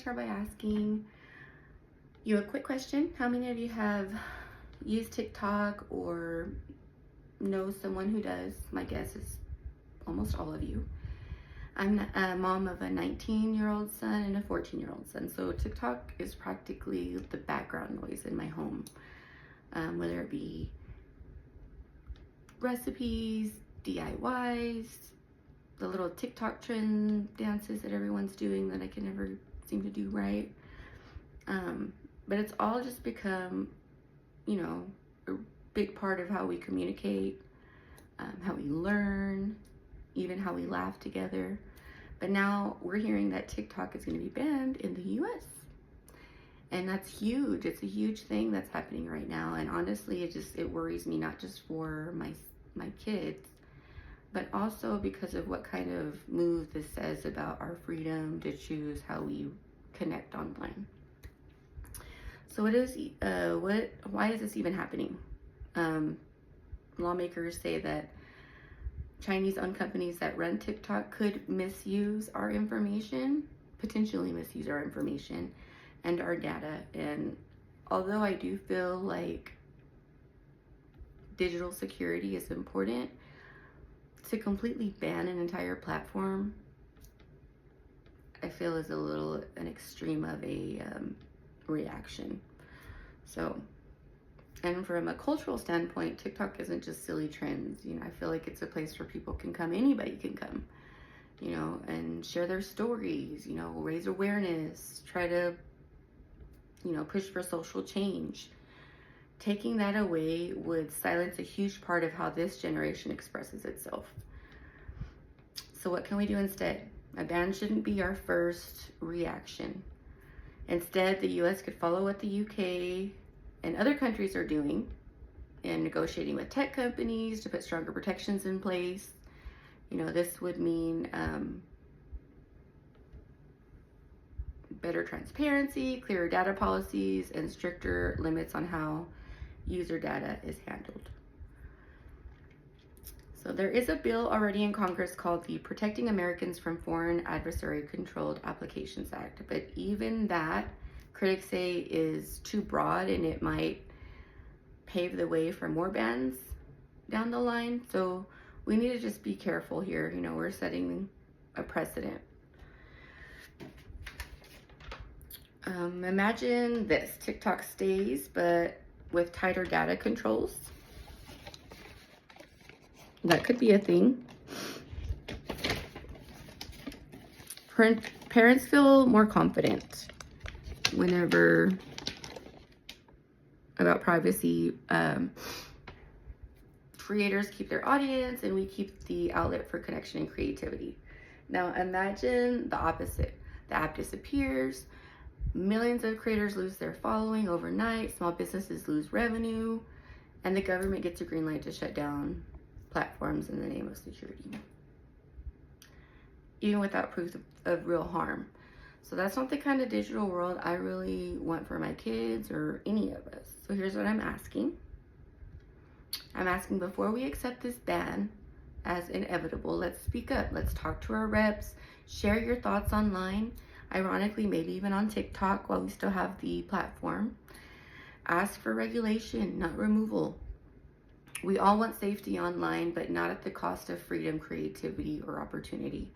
start by asking you a quick question. How many of you have used TikTok or know someone who does? My guess is almost all of you. I'm a mom of a 19-year-old son and a 14-year-old son, so TikTok is practically the background noise in my home, whether it be recipes, DIYs, the little TikTok trend dances that everyone's doing that I can never seem to do right. But it's all just become, a big part of how we communicate, how we learn, even how we laugh together. But now we're hearing that TikTok is going to be banned in the US. And that's huge. It's a huge thing that's happening right now. And honestly, it worries me, not just for my kids, but also because of what kind of move this says about our freedom to choose how we connect online. So why is this even happening? Lawmakers say that Chinese-owned companies that run TikTok could potentially misuse our information and our data. And although I do feel like digital security is important, to completely ban an entire platform, I feel is an extreme of a reaction. So, and from a cultural standpoint, TikTok isn't just silly trends. I feel like it's a place where people can come, anybody can come, and share their stories, raise awareness, try to, push for social change. Taking that away would silence a huge part of how this generation expresses itself. So what can we do instead? A ban shouldn't be our first reaction. Instead, the US could follow what the UK and other countries are doing and negotiating with tech companies to put stronger protections in place. This would mean better transparency, clearer data policies, and stricter limits on how user data is handled. So there is a bill already in Congress called the Protecting Americans from Foreign Adversary Controlled Applications Act, but even that, critics say, is too broad and it might pave the way for more bans down the line. So we need to just be careful here. We're setting a precedent. Imagine this: TikTok stays, but with tighter data controls. That could be a thing. Parents feel more confident whenever about privacy. Creators keep their audience and we keep the outlet for connection and creativity. Now imagine the opposite. The app disappears, millions of creators lose their following overnight, small businesses lose revenue, and the government gets a green light to shut down platforms in the name of security, even without proof of real harm. So that's not the kind of digital world I really want for my kids or any of us. So here's what I'm asking. I'm asking, before we accept this ban as inevitable, let's speak up. Let's talk to our reps, share your thoughts online, ironically, maybe even on TikTok while we still have the platform. Ask for regulation, not removal. We all want safety online, but not at the cost of freedom, creativity, or opportunity.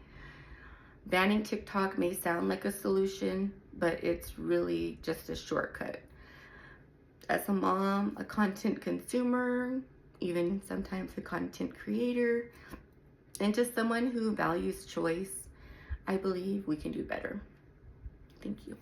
Banning TikTok may sound like a solution, but it's really just a shortcut. As a mom, a content consumer, even sometimes a content creator, and just someone who values choice, I believe we can do better. Thank you.